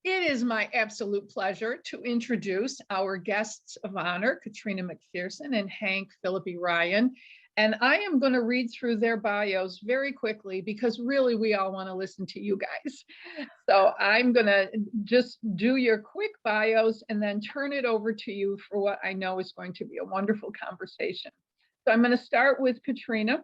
It is my absolute pleasure to introduce our guests of honor, CATRIONA McPHERSON and Hank Phillippi Ryan. And I am going to read through their bios very quickly because really we all want to listen to you guys. So I'm going to just do your quick bios and then turn it over to you for what I know is going to be a wonderful conversation. So I'm going to start with CATRIONA.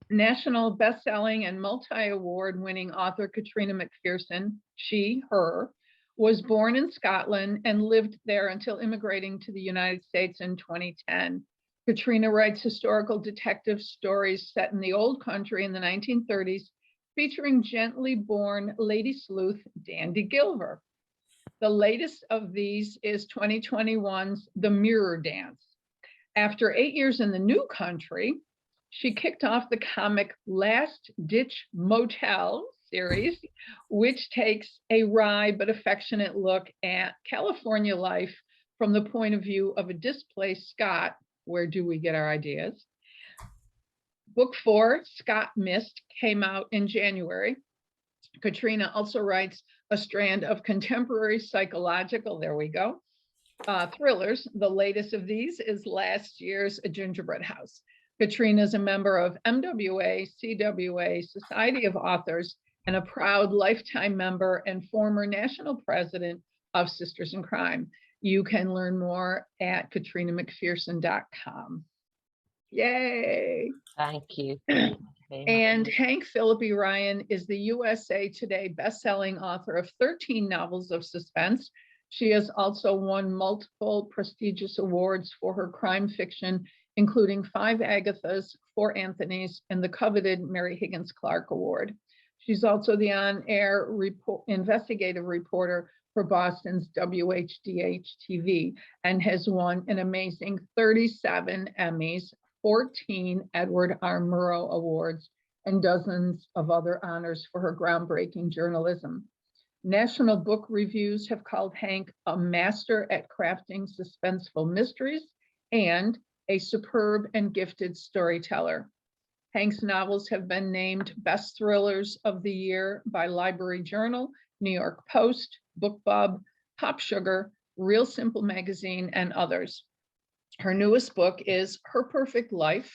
National best-selling and multi-award winning author CATRIONA McPHERSON, she, her, was born in Scotland and lived there until immigrating to the United States in 2010. CATRIONA writes historical detective stories set in the old country in the 1930s, featuring gently born lady sleuth Dandy Gilver. The latest of these is 2021's The Mirror Dance. After 8 years in the new country, she kicked off the comic Last Ditch Motel series, which takes a wry but affectionate look at California life from the point of view of a displaced Scot. Where do we get our ideas? Book 4, Scott Mist, came out in January. CATRIONA also writes a strand of contemporary psychological, there we go, thrillers. The latest of these is last year's A Gingerbread House. CATRIONA is a member of MWA, CWA, Society of Authors, and a proud lifetime member and former national president of Sisters in Crime. You can learn more at CATRIONAMcPHERSON.com. Yay! Thank you. And Hank Phillippi Ryan is the USA Today bestselling author of 13 novels of suspense. She has also won multiple prestigious awards for her crime fiction, including 5 Agathas, 4 Anthonys, and the coveted Mary Higgins Clark Award. She's also the on-air investigative reporter for Boston's WHDH-TV and has won an amazing 37 Emmys, 14 Edward R. Murrow Awards, and dozens of other honors for her groundbreaking journalism. National book reviews have called Hank a master at crafting suspenseful mysteries and a superb and gifted storyteller. Hank's novels have been named Best Thrillers of the Year by Library Journal, New York Post, BookBub, Pop Sugar, Real Simple Magazine, and others. Her newest book is Her Perfect Life,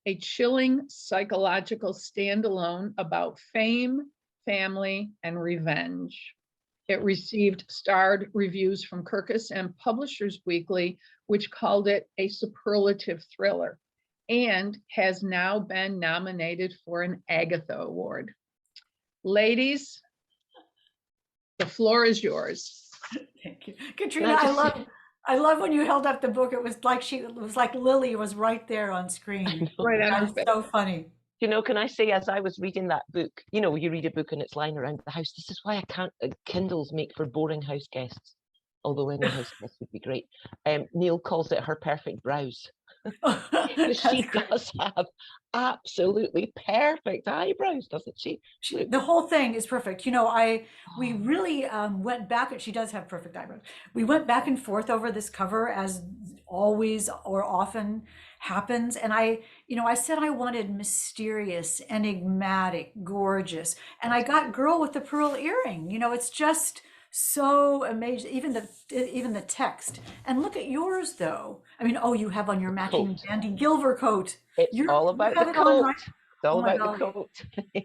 a chilling psychological standalone about fame, family, and revenge. It received starred reviews from Kirkus and Publishers Weekly, which called it a superlative thriller, and has now been nominated for an Agatha Award. Ladies, the floor is yours. Thank you. CATRIONA, I love when you held up the book. It was like Lily was right there on screen. Right, that was so funny. You know, can I say, as I was reading that book, you know, you read a book and it's lying around the house. This is why I can't, Kindles make for boring house guests, although any house guest would be great. Neil calls it her perfect brows. She does have absolutely perfect eyebrows, doesn't she? The whole thing is perfect. You know, we really went back. She does have perfect eyebrows. We went back and forth over this cover, as always or often happens. And I said I wanted mysterious, enigmatic, gorgeous, and I got Girl with the Pearl Earring. You know, it's just so amazing. Even the text. And look at yours, though. I mean, oh, you have on your matching Dandy Gilver coat. It's all about the coat. Right? It's all about the coat.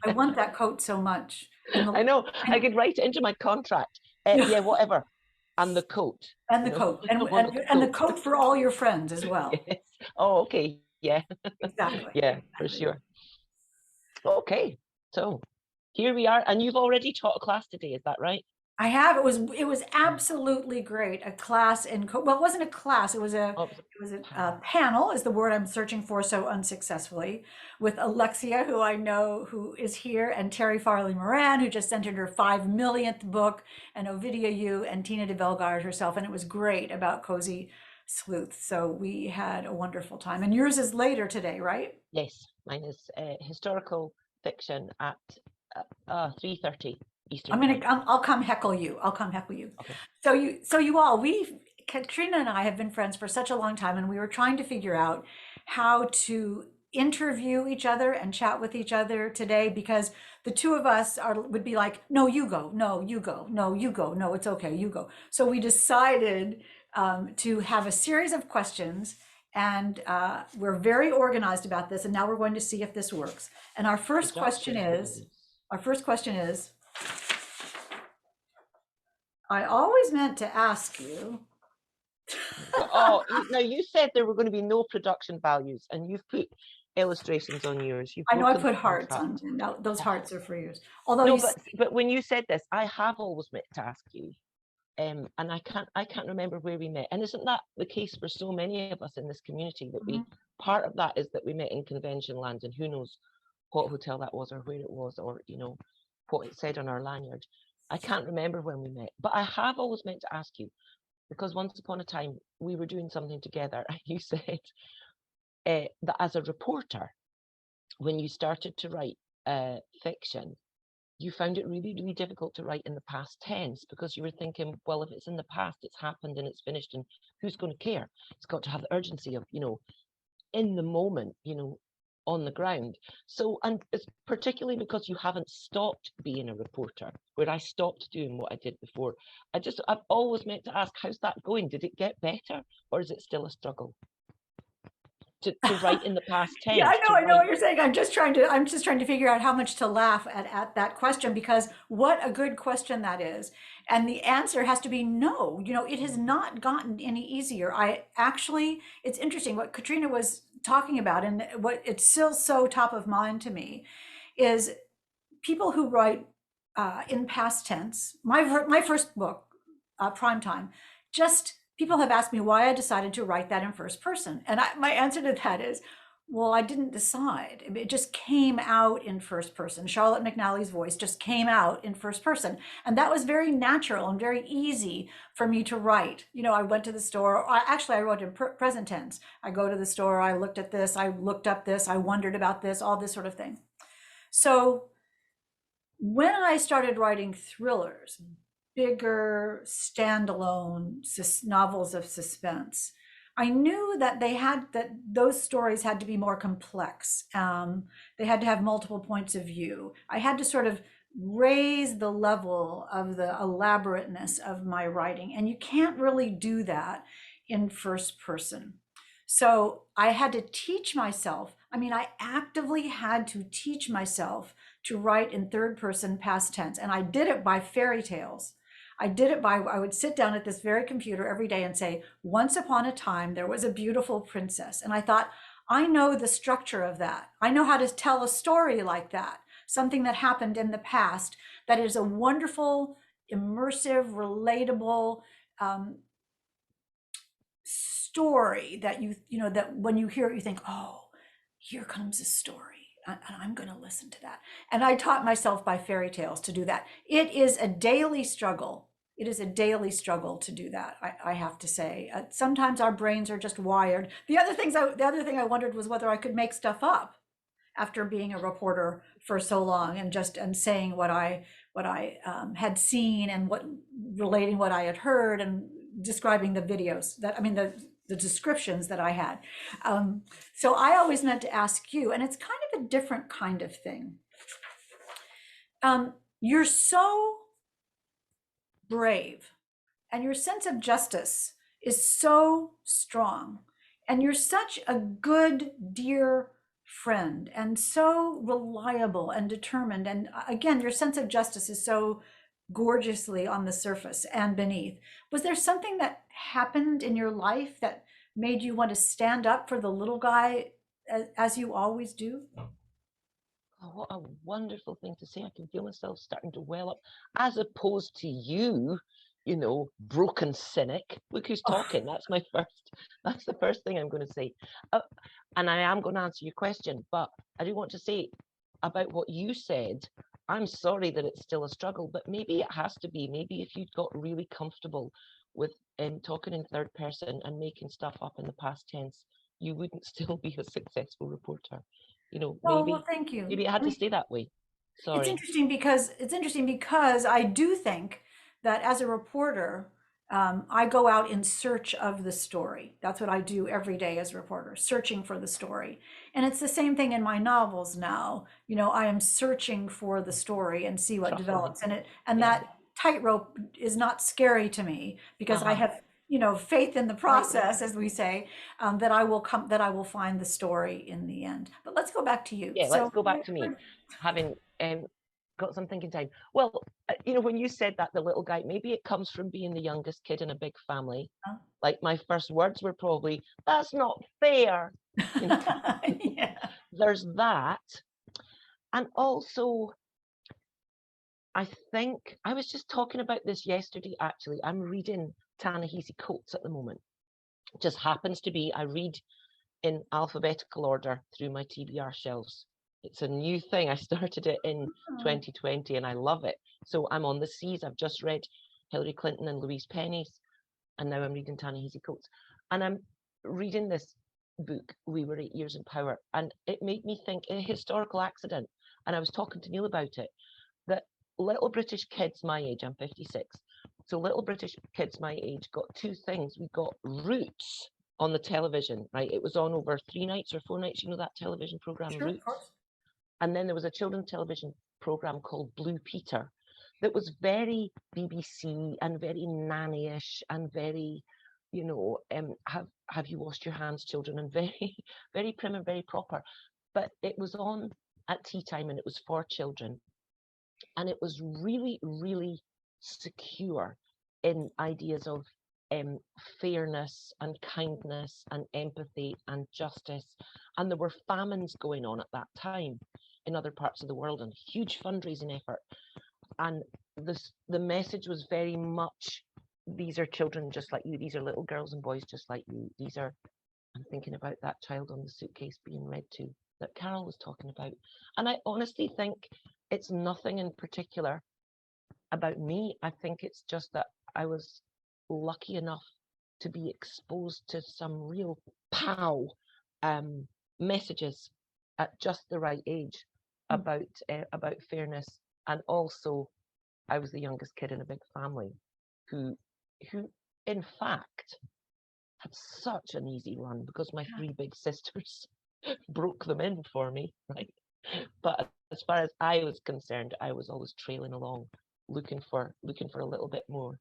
I want that coat so much. I know. I could write it into my contract. Yeah, whatever. And the coat. And the coat. And the coat for all your friends as well. Yes. Oh, okay. Yeah. Exactly. Yeah, for sure. Okay. So here we are. And you've already taught a class today, is that right? I have. It was absolutely great. A class in well, it wasn't a class. It was a panel, is the word I'm searching for so unsuccessfully, with Alexia, who I know who is here, and Terry Farley Moran, who just entered her 5 millionth book, and Ovidia Yu and Tina de Bellegarde herself, and it was great about cozy sleuth. So we had a wonderful time. And yours is later today, right? Yes, mine is historical fiction at 3:30. I'll come heckle you. Okay. So you all, CATRIONA and I have been friends for such a long time, and we were trying to figure out how to interview each other and chat with each other today, because the two of us would be like, no, you go, no, you go, no, you go, no, it's okay, you go. So we decided to have a series of questions, and we're very organized about this, and now we're going to see if this works. And our first question is, I always meant to ask you. Oh, now you said there were going to be no production values, and you've put illustrations on yours. I know I put hearts on them. Now, those hearts are for yours. Although no, but when you said this, I have always meant to ask you, and I can't remember where we met. And isn't that the case for so many of us in this community, that we part of that is that we met in convention land, and who knows what hotel that was, or where it was, or what it said on our lanyard. I can't remember when we met, but I have always meant to ask you, because once upon a time we were doing something together, and you said that as a reporter, when you started to write fiction, you found it really, really difficult to write in the past tense, because you were thinking, well, if it's in the past, it's happened and it's finished, and who's going to care? It's got to have the urgency of, in the moment, on the ground. So, and it's particularly because you haven't stopped being a reporter, where I stopped doing what I did before. I've always meant to ask, how's that going? Did it get better, or is it still a struggle to write in the past tense? Yeah, I know what you're saying. I'm just trying to figure out how much to laugh at that question, because what a good question that is. And the answer has to be no. It has not gotten any easier. It's interesting what Katrina was talking about, and what it's still so top of mind to me is people who write in past tense. My first book, Primetime, people have asked me why I decided to write that in first person. And my answer to that is, well, I didn't decide. It just came out in first person. Charlotte McNally's voice just came out in first person. And that was very natural and very easy for me to write. I went to the store. I wrote in present tense. I go to the store, I looked at this, I looked up this, I wondered about this, all this sort of thing. So when I started writing thrillers, bigger standalone novels of suspense, I knew that those stories had to be more complex. They had to have multiple points of view. I had to sort of raise the level of the elaborateness of my writing, and you can't really do that in first person. So I had to teach myself. I actively had to teach myself to write in third person past tense, and I did it by fairy tales. I would sit down at this very computer every day and say, once upon a time, there was a beautiful princess. And I thought, I know the structure of that. I know how to tell a story like that, something that happened in the past, that is a wonderful, immersive, relatable story that that when you hear it, you think, oh, here comes a story. And I'm going to listen to that. And I taught myself by fairy tales to do that. It is a daily struggle. It is a daily struggle to do that, I have to say. Sometimes our brains are just wired. The other thing I wondered was whether I could make stuff up after being a reporter for so long, and saying what I had seen, and relating what I had heard, and describing the videos the descriptions that I had. So I always meant to ask you, and it's kind of a different kind of thing. You're so brave, and your sense of justice is so strong, and you're such a good, dear friend, and so reliable and determined. And again, your sense of justice is so gorgeously on the surface and beneath. Was there something that happened in your life that made you want to stand up for the little guy, as you always do? Oh, what a wonderful thing to say. I can feel myself starting to well up, as opposed to you, broken cynic. Look who's talking. That's the first thing I'm going to say. And I am going to answer your question, but I do want to say about what you said. I'm sorry that it's still a struggle, but maybe it has to be. Maybe if you'd got really comfortable with talking in third person and making stuff up in the past tense, you wouldn't still be a successful reporter. Well, thank you. Maybe it had to stay that way. Sorry. It's interesting because I do think that as a reporter, I go out in search of the story. That's what I do every day as a reporter, searching for the story. And it's the same thing in my novels now. You know, I am searching for the story and see what Truffling. develops in it. And Yeah. that tightrope is not scary to me because I Uh-huh. have, you know, faith in the process, as we say, that I will come, that I will find the story in the end. But let's go back to you. Yeah, So let's go back to me, having got some thinking time. Well, you know, when you said that, the little guy, maybe it comes from being the youngest kid in a big family. Huh? Like my first words were probably, "That's not fair." You know, Yeah. there's that. And also, I think I was just talking about this yesterday, actually. I'm reading Ta-Nehisi Coates at the moment. It just happens to be, I read in alphabetical order through my TBR shelves. It's a new thing. I started it in 2020 and I love it. So I'm on the seas. I've just read Hillary Clinton and Louise Penny's, and now I'm reading Ta-Nehisi Coates. And I'm reading this book, We Were 8 Years in Power, and it made me think a historical accident. And I was talking to Neil about it, that little British kids my age, I'm 56, so little British kids my age got two things. We got Roots on the television, right? It was on over 3 nights or 4 nights, you know, that television program, Sure, of Roots. course. And then there was a children's television program called Blue Peter that was very BBC and very nanny-ish and very, you know, have you washed your hands, children, and very, very prim and very proper. But it was on at tea time and it was for children. And it was really, really secure in ideas of fairness and kindness and empathy and justice. And there were famines going on at that time in other parts of the world and huge fundraising effort. And the message was very much, these are children just like you. These are little girls and boys just like you. These are, I'm thinking about that child on the suitcase being read to that Carol was talking about. And I honestly think it's nothing in particular about me. I think it's just that I was lucky enough to be exposed to some real pow messages at just the right age about fairness. And also, I was the youngest kid in a big family who in fact had such an easy run because my 3 big sisters broke them in for me, right? But as far as I was concerned, I was always trailing along, looking for a little bit more.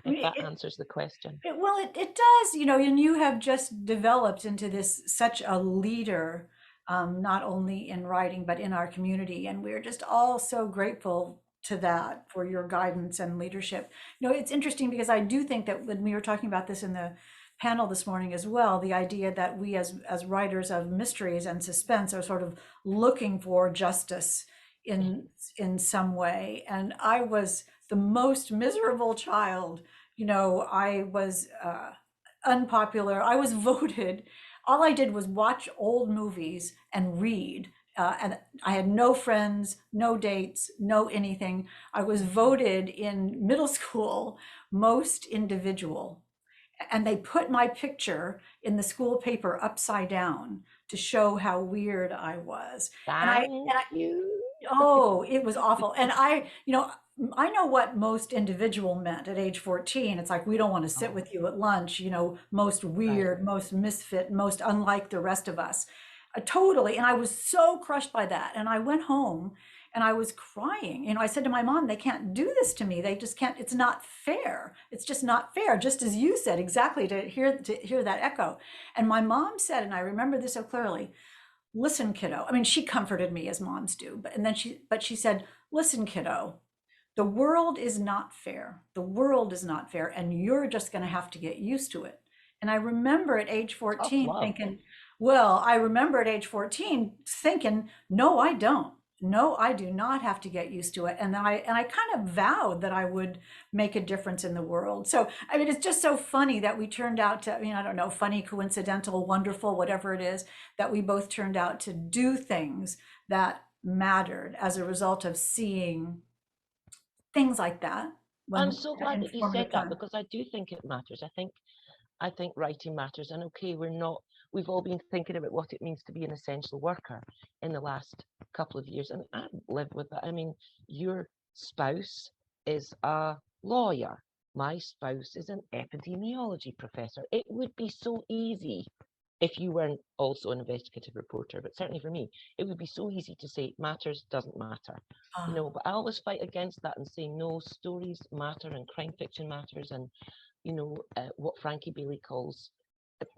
I If mean, that answers the question. it does, you know, and you have just developed into this such a leader, not only in writing, but in our community. And we're just all so grateful to that for your guidance and leadership. You know, it's interesting because I do think that when we were talking about this in the panel this morning as well, the idea that we as writers of mysteries and suspense are sort of looking for justice in some way. And I was the most miserable child. You know, I was unpopular. I was voted. All I did was watch old movies and read. And I had no friends, no dates, no anything. I was voted in middle school most individual. And they put my picture in the school paper upside down to show how weird I was. Thank you. Oh, it was awful. And you know, I know what most individual meant at age 14. It's like, we don't want to sit with you at lunch, you know, most weird, most misfit, most unlike the rest of us. Totally. And I was so crushed by that. And I went home and I was crying. You know, I said to my mom, they can't do this to me. They just can't, it's not fair. It's just not fair. Just as you said, exactly, to hear that echo. And my mom said, and I remember this so clearly, listen, kiddo. I mean, she comforted me as moms do, but she said, listen, kiddo, the world is not fair. The world is not fair. And you're just going to have to get used to it. And I remember at age 14 thinking, no, I don't. No, I do not have to get used to it. And I kind of vowed that I would make a difference in the world. So, I mean, it's just so funny that we turned out to, I mean, I don't know, funny, coincidental, wonderful, whatever it is, that we both turned out to do things that mattered as a result of seeing things like that. I'm so glad that you said that because I do think it matters. I think writing matters. And okay, we've all been thinking about what it means to be an essential worker in the last couple of years. And I live with that. I mean, your spouse is a lawyer. My spouse is an epidemiology professor. It would be so easy if you weren't also an investigative reporter, but certainly for me, it would be so easy to say matters, doesn't matter. You know, but I always fight against that and say no, stories matter and crime fiction matters, and you know what Frankie Bailey calls,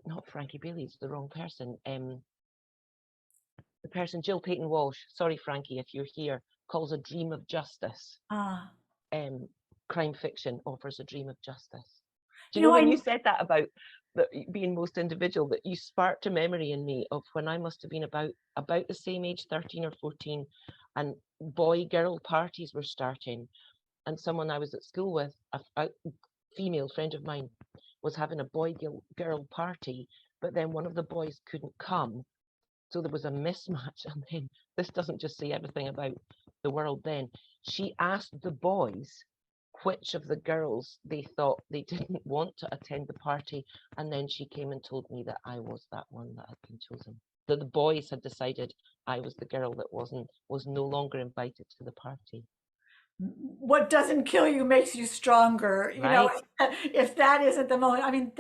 not Frankie Bailey, it's the wrong person. The person Jill Payton Walsh, sorry Frankie if you're here, calls a dream of justice. Crime fiction offers a dream of justice. Do you know when you said that about being most individual, that you sparked a memory in me of when I must have been about the same age, 13 or 14, and boy-girl parties were starting, and someone I was at school with, a female friend of mine, was having a boy-girl party, but then one of the boys couldn't come, so there was a mismatch. And then this doesn't just say everything about the world then. She asked the boys which of the girls they thought they didn't want to attend the party, and then she came and told me that I was that one that had been chosen. That the boys had decided I was the girl that was no longer invited to the party. What doesn't kill you makes you stronger. You know, if that isn't the moment, I mean,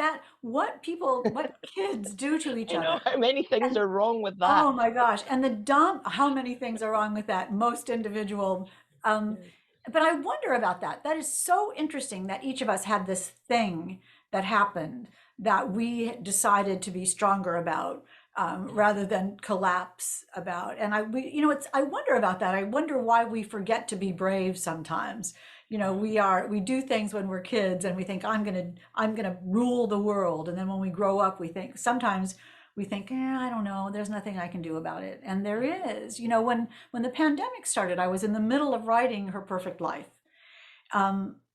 what kids do to each other. How many things are wrong with that? Oh my gosh. And how many things are wrong with that? Most individual. But I wonder about that. That is so interesting that each of us had this thing that happened that we decided to be stronger about. Rather than collapse about. And I wonder about that. I wonder why we forget to be brave sometimes. You know, we do things when we're kids and we think I'm gonna rule the world. And then when we grow up, sometimes we think, I don't know, there's nothing I can do about it. And there is. You know, when the pandemic started, I was in the middle of writing Her Perfect Life.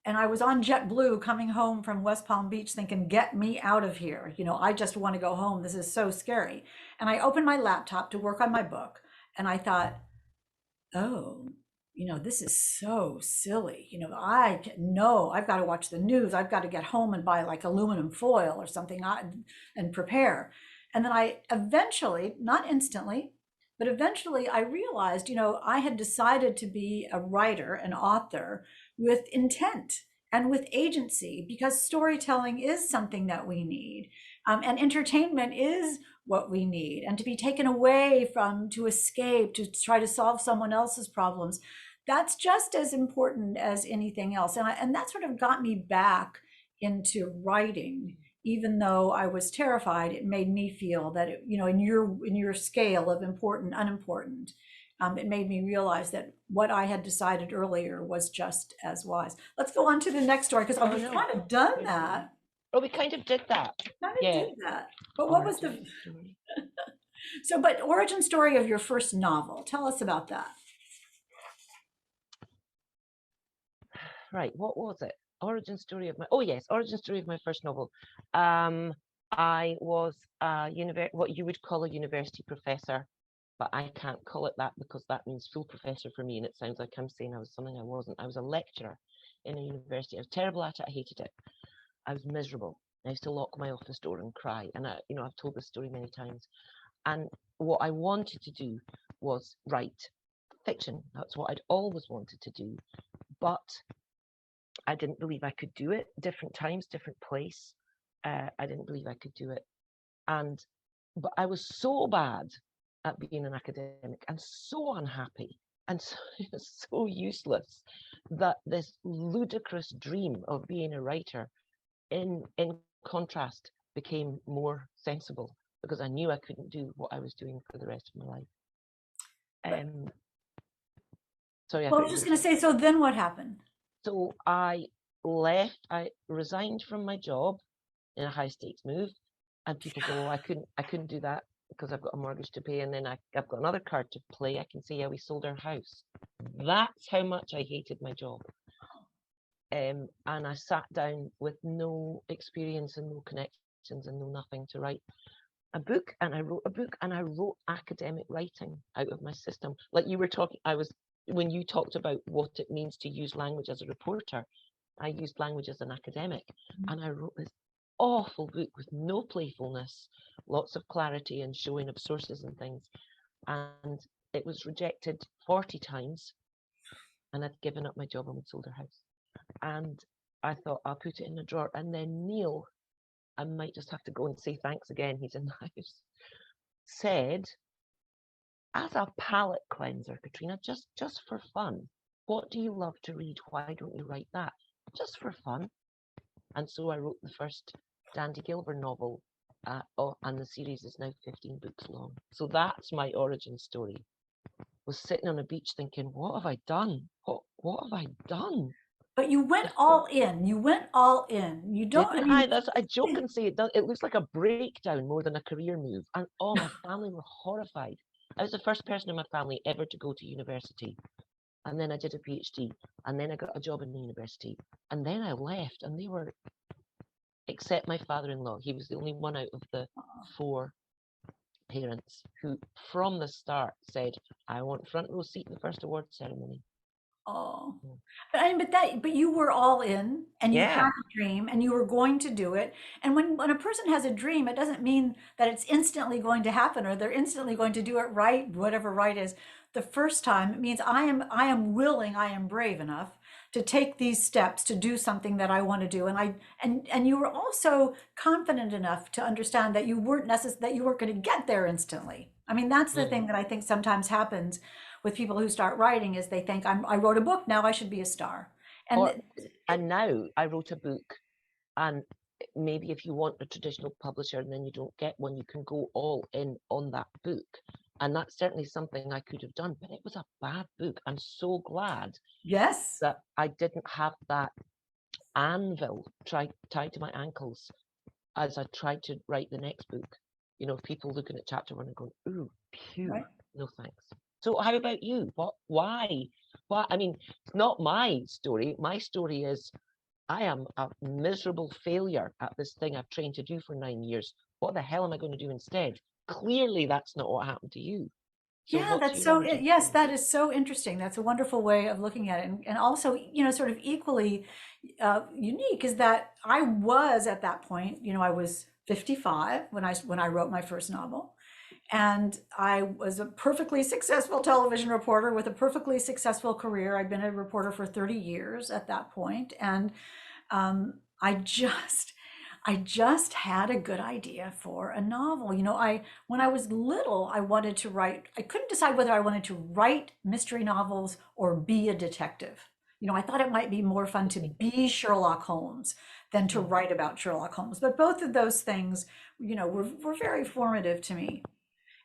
And I was on JetBlue coming home from West Palm Beach thinking, get me out of here. You know, I just want to go home. This is so scary. And I opened my laptop to work on my book. And I thought, oh, you know, this is so silly. You know, I've got to watch the news. I've got to get home and buy like aluminum foil or something and prepare. And then I eventually, not instantly, but eventually I realized, you know, I had decided to be a writer, an author, with intent and with agency, because storytelling is something that we need. And entertainment is what we need. And to be taken away from, to escape, to try to solve someone else's problems, that's just as important as anything else. And that sort of got me back into writing. Even though I was terrified, it made me feel that, you know, in your scale of important, unimportant, it made me realize that what I had decided earlier was just as wise. Let's go on to the next story, because we've kind of done that. Oh, we kind of did that. Did that. But what was the story? But origin story of your first novel. Tell us about that. Right, what was it? Origin story of my first novel. I was what you would call a university professor, but I can't call it that because that means full professor for me, and it sounds like I'm saying I was something I wasn't. I was a lecturer in a university. I was terrible at it. I hated it. I was miserable. I used to lock my office door and cry. And I've told this story many times. And what I wanted to do was write fiction. That's what I'd always wanted to do. But I didn't believe I could do it. Different times, different place. I didn't believe I could do it. But I was so bad at being an academic and so unhappy and so useless that this ludicrous dream of being a writer in contrast became more sensible, because I knew I couldn't do what I was doing for the rest of my life. Sorry. Well, I was just going to say, so then what happened? So I left. I resigned from my job in a high stakes move, and people go, "Oh, I couldn't do that because I've got a mortgage to pay, and then I've got another card to play. I can say, yeah, we sold our house." That's how much I hated my job. And I sat down with no experience and no connections and no nothing to write a book. And I wrote a book, and I wrote academic writing out of my system. Like you were talking, when you talked about what it means to use language as a reporter, I used language as an academic, and I wrote this awful book with no playfulness, lots of clarity and showing of sources and things. And it was rejected 40 times, and I'd given up my job and we'd sold our house. And I thought I'll put it in the drawer. And then Neil, I might just have to go and say thanks again, he's in the house, said, as a palate cleanser, Katrina, just for fun, what do you love to read? Why don't you write that? Just for fun. And so I wrote the first Dandy Gilbert novel, and the series is now 15 books long. So that's my origin story. Was sitting on a beach thinking, what have I done? What have I done? But you went all in. You went all in. You don't. Didn't I? That's I joke and say it looks like a breakdown more than a career move. And my family were horrified. I was the first person in my family ever to go to university. And then I did a PhD. And then I got a job in the university. And then I left. And they were, except my father-in-law, he was the only one out of the 4 parents who, from the start, said, I want front row seat in the first award ceremony. Oh, but you were all in, and you had a dream, and you were going to do it. And when a person has a dream, it doesn't mean that it's instantly going to happen, or they're instantly going to do it right, whatever right is. The first time, it means I am willing, I am brave enough to take these steps to do something that I want to do. And you were also confident enough to understand that you weren't going to get there instantly. I mean, that's the thing that I think sometimes happens with people who start writing, is they think, I wrote a book, now I should be a star. And now I wrote a book, and maybe if you want a traditional publisher and then you don't get one, you can go all in on that book. And that's certainly something I could have done, but it was a bad book. I'm so glad that I didn't have that anvil tied to my ankles as I tried to write the next book. You know, people looking at chapter 1 and going, ooh, phew, no thanks. So how about you? Why? I mean, it's not my story. My story is, I am a miserable failure at this thing I've trained to do for 9 years. What the hell am I going to do instead? Clearly, that's not what happened to you. So yeah, that's so, yes, that is so interesting. That's a wonderful way of looking at it. And also, you know, sort of equally unique is that I was at that point, you know, I was 55 when I wrote my first novel. And I was a perfectly successful television reporter with a perfectly successful career. I'd been a reporter for 30 years at that point. And I just had a good idea for a novel. You know, when I was little, I wanted to write, I couldn't decide whether I wanted to write mystery novels or be a detective. You know, I thought it might be more fun to be Sherlock Holmes than to write about Sherlock Holmes. But both of those things, you know, were very formative to me.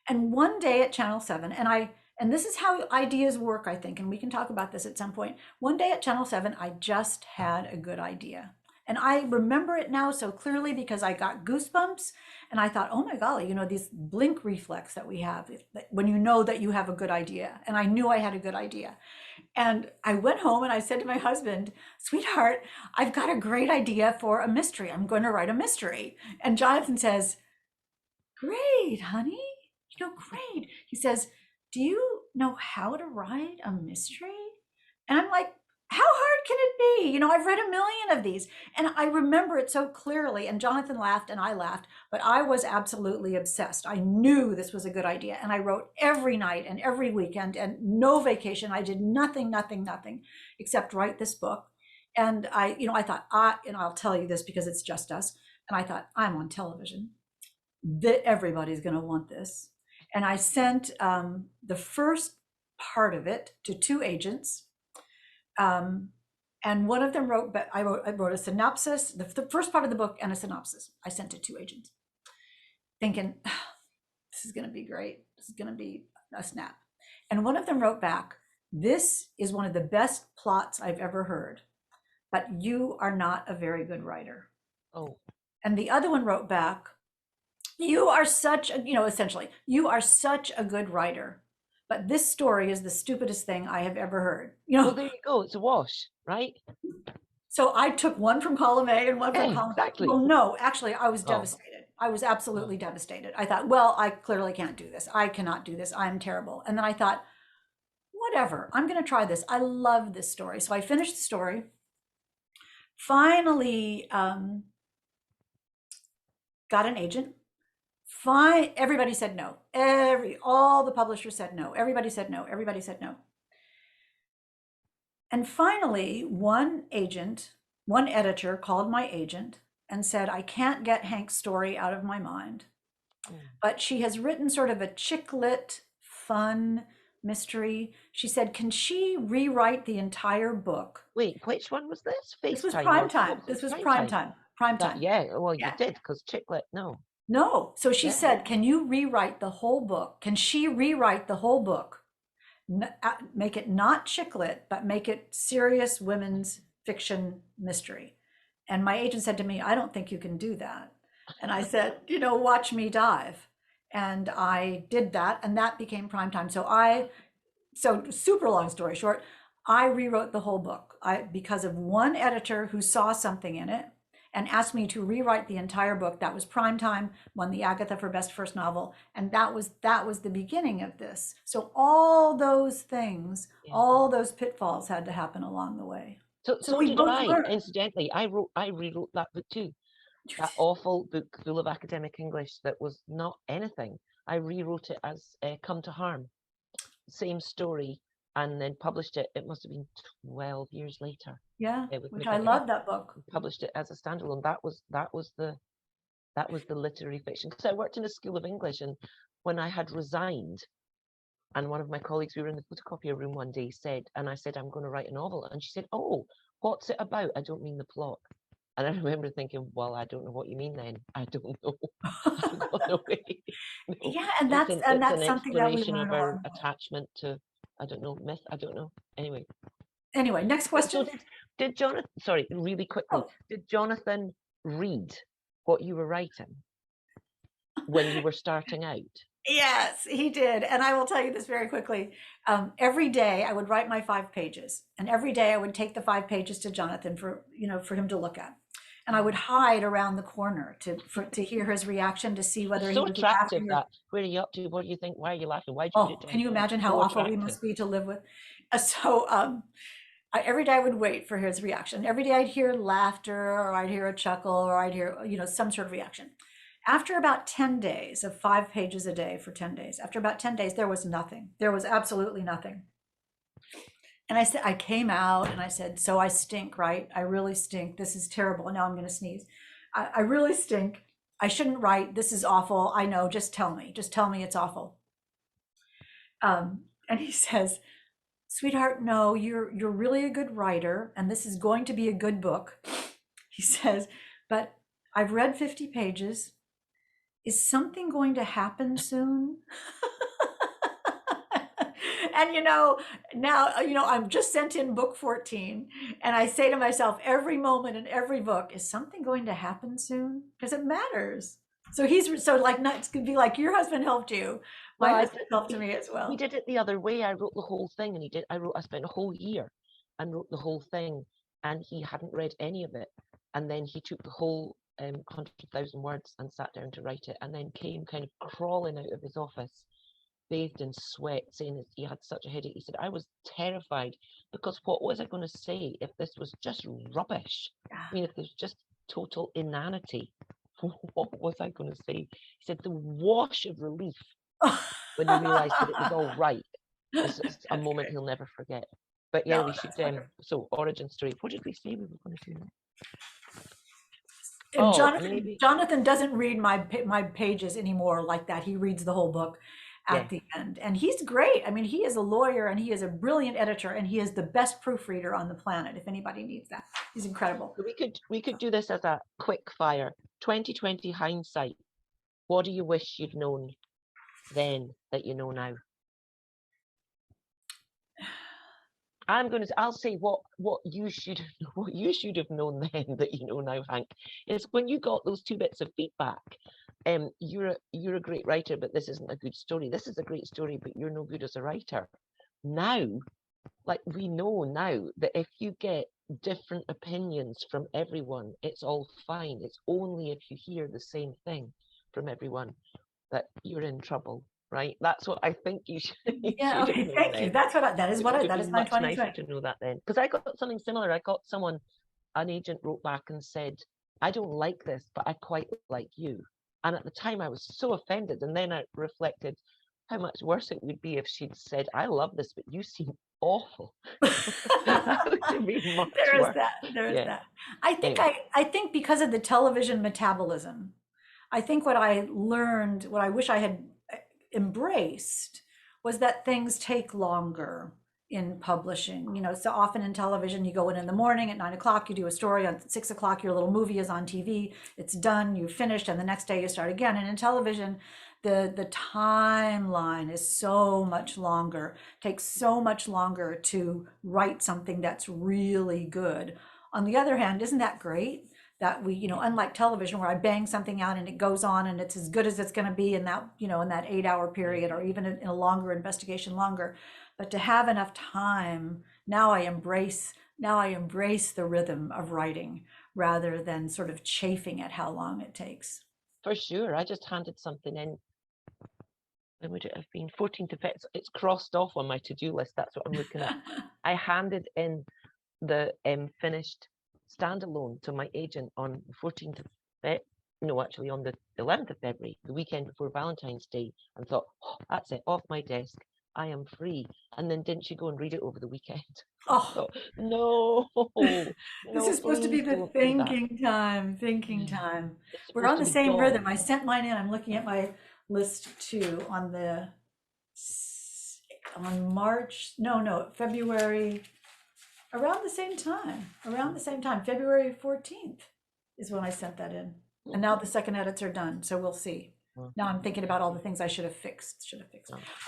And one day at Channel 7, and this is how ideas work, I think, and we can talk about this at some point. One day at Channel 7, I just had a good idea. And I remember it now so clearly because I got goosebumps and I thought, oh my golly, you know, this blink reflex that we have when you know that you have a good idea. And I knew I had a good idea. And I went home and I said to my husband, sweetheart, I've got a great idea for a mystery. I'm going to write a mystery. And Jonathan says, great, honey. You know, great. He says, do you know how to write a mystery? And I'm like, how hard can it be? You know, I've read a million of these. And I remember it so clearly. And Jonathan laughed and I laughed, but I was absolutely obsessed. I knew this was a good idea. And I wrote every night and every weekend and no vacation. I did nothing except write this book. And I thought, and I'll tell you this because it's just us. And I thought, I'm on television. That everybody's going to want this. And I sent the first part of it to 2 agents. And one of them wrote, but I wrote a synopsis, the first part of the book and a synopsis. I sent to 2 agents thinking, this is going to be great. This is going to be a snap. And one of them wrote back, this is one of the best plots I've ever heard, but you are not a very good writer. Oh. And the other one wrote back, you are such a, you know, essentially, you are such a good writer, but this story is the stupidest thing I have ever heard. You know, well, there you go. It's a wash, right? So I took one from column A and one from column B. Well, no, actually, I was devastated. I was absolutely devastated. I thought, well, I clearly can't do this. I cannot do this. I'm terrible. And then I thought, whatever, I'm going to try this. I love this story. So I finished the story. Finally, got an agent. Fine. Everybody said no. All the publishers said no. Everybody said no. Everybody said no. And finally, one one editor called my agent and said, I can't get Hank's story out of my mind, but she has written sort of a chick lit, fun mystery. She said, can she rewrite the entire book? Wait, which one was this? This was FaceTime prime or time. what? This was Prime prime time. time. Prime That, time. yeah, well, you Yeah. did, because Chicklet, no. No. So she Yeah. said, can you rewrite the whole book? Can she rewrite the whole book? Make it not chick lit, but make it serious women's fiction mystery. And my agent said to me, I don't think you can do that. And I said, you know, watch me dive. And I did that, and that became primetime. So super long story short, I rewrote the whole book because of one editor who saw something in it and asked me to rewrite the entire book. That was primetime, won the Agatha for best first novel, and that was the beginning of this. So all those things, all those pitfalls had to happen along the way. So we did both I. learned. Incidentally, I rewrote that book too. That awful book full of academic English that was not anything. I rewrote it as Come to Harm. Same story, and then published it. It must have been 12 years later. Yeah, With which Nick I and love that book. Published it as a standalone. That was the literary fiction. Because I worked in a school of English, and when I had resigned, and one of my colleagues, we were in the photocopier room one day, said, and I said, I'm going to write a novel. And she said, oh, what's it about? I don't mean the plot. And I remember thinking, well, I don't know what you mean then. I don't know. I've gone away. No. Yeah, and that's something that we exploration learn of our along the way. attachment to, I don't know, myth. I don't know. Anyway, Next question. so did Jonathan? Sorry, really quickly. Oh. Did Jonathan read what you were writing when you were starting out? Yes, he did. And I will tell you this very quickly. Every day I would write my 5 pages, and every day I would take the 5 pages to Jonathan for him to look at. And I would hide around the corner to hear his reaction, to see whether he So was attractive laughing. That. Where are you up to? What do you think? Why are you laughing? Why did you put it down? Can you imagine how So awful we attractive. must be to live with? Every day I would wait for his reaction. Every day I'd hear laughter, or I'd hear a chuckle, or I'd hear, some sort of reaction. After about 10 days of 5 pages a day for 10 days, after about 10 days, there was nothing. There was absolutely nothing. And I came out and I said, so I stink, right? I really stink. This is terrible. And now I'm going to sneeze. I really stink. I shouldn't write. This is awful. I know. Just tell me. Just tell me it's awful. And he says, sweetheart, no, you're really a good writer, and this is going to be a good book. He says, but I've read 50 pages. Is something going to happen soon? And now I'm just sent in book 14, and I say to myself every moment in every book, is something going to happen soon? Because it matters. So it's gonna be like your husband helped you. My husband helped me as well. He did it the other way. I wrote the whole thing, and I spent a whole year and wrote the whole thing, and he hadn't read any of it. And then he took the whole 100,000 words and sat down to write it, and then came kind of crawling out of his office, bathed in sweat, saying that he had such a headache. He said, I was terrified, because what was I going to say if this was just rubbish? I mean, if there's just total inanity, what was I going to say? He said the wash of relief when he realised that it was all right is a moment he'll never forget. But yeah, we should. So origin story. What did we say we were going to do now? And Jonathan doesn't read my pages anymore like that. He reads the whole book at the end, and he's great. I mean, he is a lawyer, and he is a brilliant editor, and he is the best proofreader on the planet. If anybody needs that, he's incredible. We could do this as a quick fire. 2020 hindsight. What do you wish you'd known then that you know now? I'll say what you should have known then that you know now, Hank, is when you got those 2 bits of feedback. You're a great writer, but this isn't a good story. This is a great story, but you're no good as a writer. Now, we know now that if you get different opinions from everyone, it's all fine. It's only if you hear the same thing from everyone that you're in trouble. Right, that's what I think you should. Thank you. That is my 2020. Nicer to know that then, because I got something similar. I got an agent wrote back and said, "I don't like this, but I quite like you." And at the time, I was so offended, and then I reflected how much worse it would be if she'd said, "I love this, but you seem awful." That would be much worse. There is that. Anyway, I think because of the television metabolism, I think what I learned, what I wish I had embraced, was that things take longer in publishing. You know, so often in television, you go in the morning at 9 o'clock, you do a story, on 6 o'clock, your little movie is on TV, it's done, you finished, and the next day you start again. And in television, the timeline is so much longer, takes so much longer to write something that's really good. On the other hand, isn't that great? That we, you know, unlike television where I bang something out and it goes on and it's as good as it's going to be in that, you know, in that 8 hour period, or even in a longer investigation longer. But to have enough time, now I embrace the rhythm of writing rather than sort of chafing at how long it takes. for sure. I just handed something in. When would it have been? 14th of February. It's crossed off on my to-do list. That's what I'm looking at. I handed in the finished standalone to my agent on the 14th of February. No, actually on the 11th of February, the weekend before Valentine's Day, and thought, oh, that's it, off my desk. I am free. And then didn't she go and read it over the weekend? Oh, Thought, no, this no, is supposed to be please the don't do that. thinking time. It's We're supposed on to the be same gone. rhythm. I sent mine in. I'm looking at my list too on March, no, February, around the same time, February 14th is when I sent that in. And now the second edits are done, so we'll see. Now I'm thinking about all the things I should have fixed.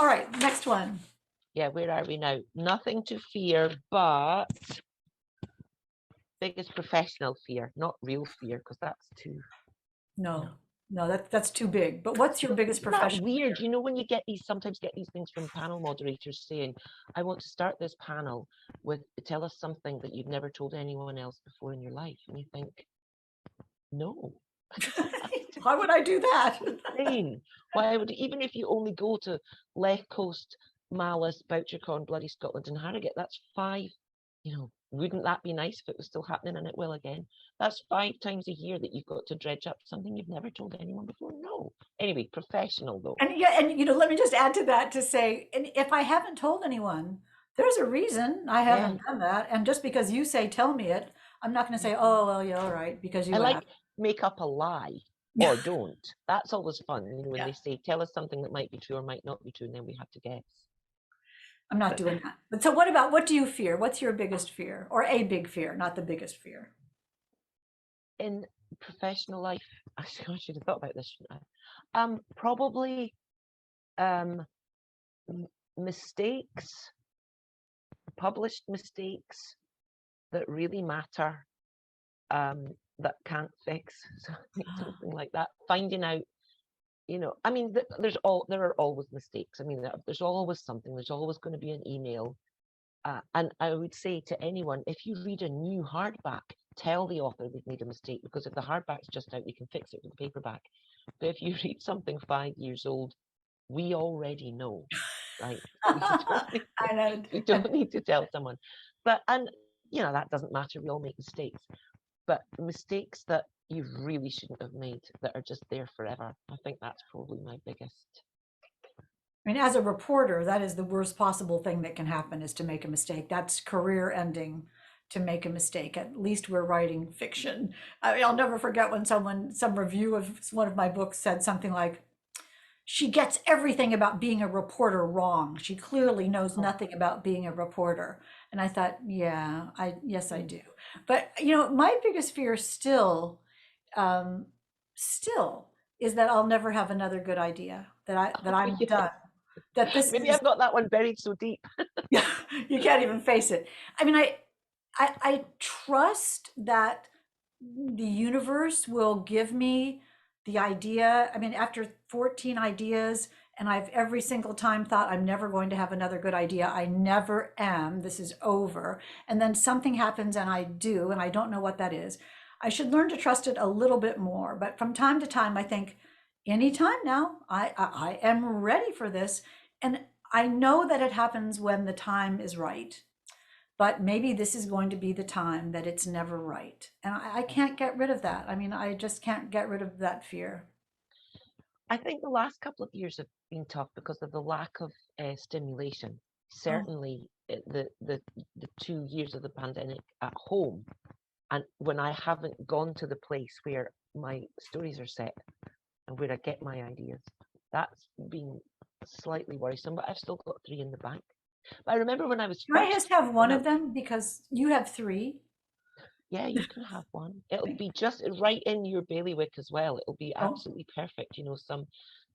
All right, next one. Yeah, where are we now? Nothing to fear, but biggest professional fear, not real fear, because that's too No, that's too big. But what's your biggest Isn't that professional weird? fear? You know, when you sometimes get these things from panel moderators saying, I want to start this panel with, tell us something that you've never told anyone else before in your life. And you think, no. Why would I do that? Insane. Why would, even if you only go to Left Coast, Malice, Bouchercon, Bloody Scotland and Harrogate, that's 5, you know, wouldn't that be nice if it was still happening, and it will again? That's 5 times a year that you've got to dredge up something you've never told anyone before. No. Anyway, professional though. And yeah, and you know, let me just add to that to say, and if I haven't told anyone, there's a reason I haven't done that. And just because you say tell me it, I'm not going to say, oh well, yeah, all right, because you I have. like make up a lie or don't. That's always fun, you know, when Yeah. they say tell us something that might be true or might not be true, and then we have to guess. I'm not doing that. But so what do you fear? What's your biggest fear? Or a big fear, not the biggest fear? In professional life, I should have thought about this, shouldn't I? Probably mistakes, published mistakes that really matter, that can't fix, something like that. Finding out, you know, I mean, there are always mistakes. I mean, there's always something. There's always going to be an email. And I would say to anyone, if you read a new hardback, tell the author they've made a mistake, because if the hardback's just out, you can fix it with the paperback. But if you read something 5 years old, we already know, right? We don't need to tell someone. But, and, you know, that doesn't matter. We all make mistakes. But mistakes that you really shouldn't have made, that are just there forever, I think that's probably my biggest. I mean, as a reporter, that is the worst possible thing that can happen, is to make a mistake. That's career ending, to make a mistake. At least we're writing fiction. I mean, I'll never forget when some review of one of my books said something like, she gets everything about being a reporter wrong. She clearly knows nothing about being a reporter. And I thought, yeah, yes, I do. But, you know, my biggest fear still is that I'll never have another good idea, that I'm done. That this Maybe I've got that one buried so deep. You can't even face it. I mean, I trust that the universe will give me the idea. I mean, after 14 ideas, and I've every single time thought I'm never going to have another good idea. I never am. This is over. And then something happens and I do, and I don't know what that is. I should learn to trust it a little bit more. But from time to time, I think, anytime now, I am ready for this. And I know that it happens when the time is right. But maybe this is going to be the time that it's never right. And I can't get rid of that. I mean, I just can't get rid of that fear. I think the last couple of years have been tough because of the lack of stimulation. Certainly, the 2 years of the pandemic at home, And when I haven't gone to the place where my stories are set and where I get my ideas, that's been slightly worrisome, but I've still got 3 in the bank. But I remember when I was Can I first, just have one of them because you have 3? yeah, you can have one. It'll be just right in your bailiwick as well. It'll be Oh, absolutely perfect. You know, some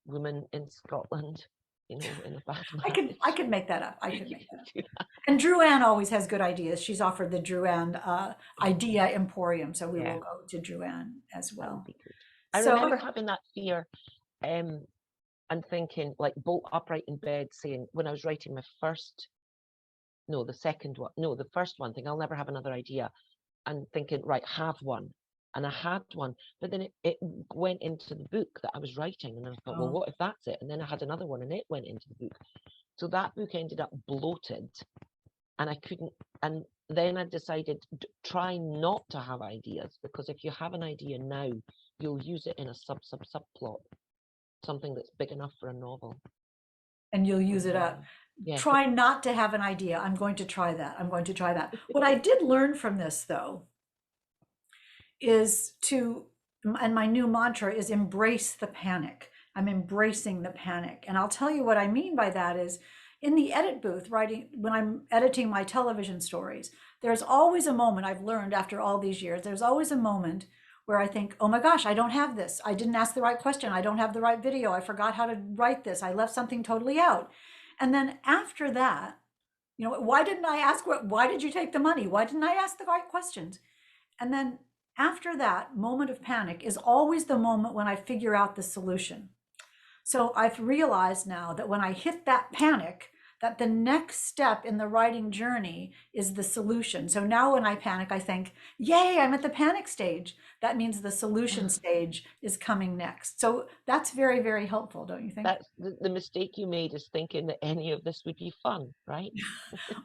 woman in Scotland, you know, in a bad I marriage. could make that up. I could You make can that up. do that. And Drew Ann always has good ideas. She's offered the Drew Ann Idea Emporium, so we Yeah, will go to Drew Ann as that would well. be good. I So remember having that fear, and thinking, like, bolt upright in bed, saying, when I was writing my first, no, the second one, no, the first one, thinking I'll never have another idea, and thinking, right, have one. And I had one, but then it went into the book that I was writing, and I thought, well, oh, what if that's it? And then I had another one, and it went into the book. So that book ended up bloated, and I couldn't. And then I decided, try not to have ideas, because if you have an idea now, you'll use it in a subplot, something that's big enough for a novel. and you'll use it up. Yeah. Try not to have an idea. I'm going to try that. I'm going to try that. What I did learn from this, though, is and my new mantra is embrace the panic. I'm embracing the panic. And I'll tell you what I mean by that is in the edit booth, writing, when I'm editing my television stories, there's always a moment I've learned after all these years, there's always a moment where I think, oh my gosh, I don't have this. I didn't ask the right question. I don't have the right video. I forgot how to write this. I left something totally out. And then after that, you know, why didn't I ask, why did you take the money? Why didn't I ask the right questions? And then after that moment of panic is always the moment when I figure out the solution. So I've realized now that when I hit that panic, that the next step in the writing journey is the solution. So now when I panic, I think, yay, I'm at the panic stage. That means the solution stage is coming next. So that's very, very helpful, don't you think? That's the mistake you made, is thinking that any of this would be fun, right?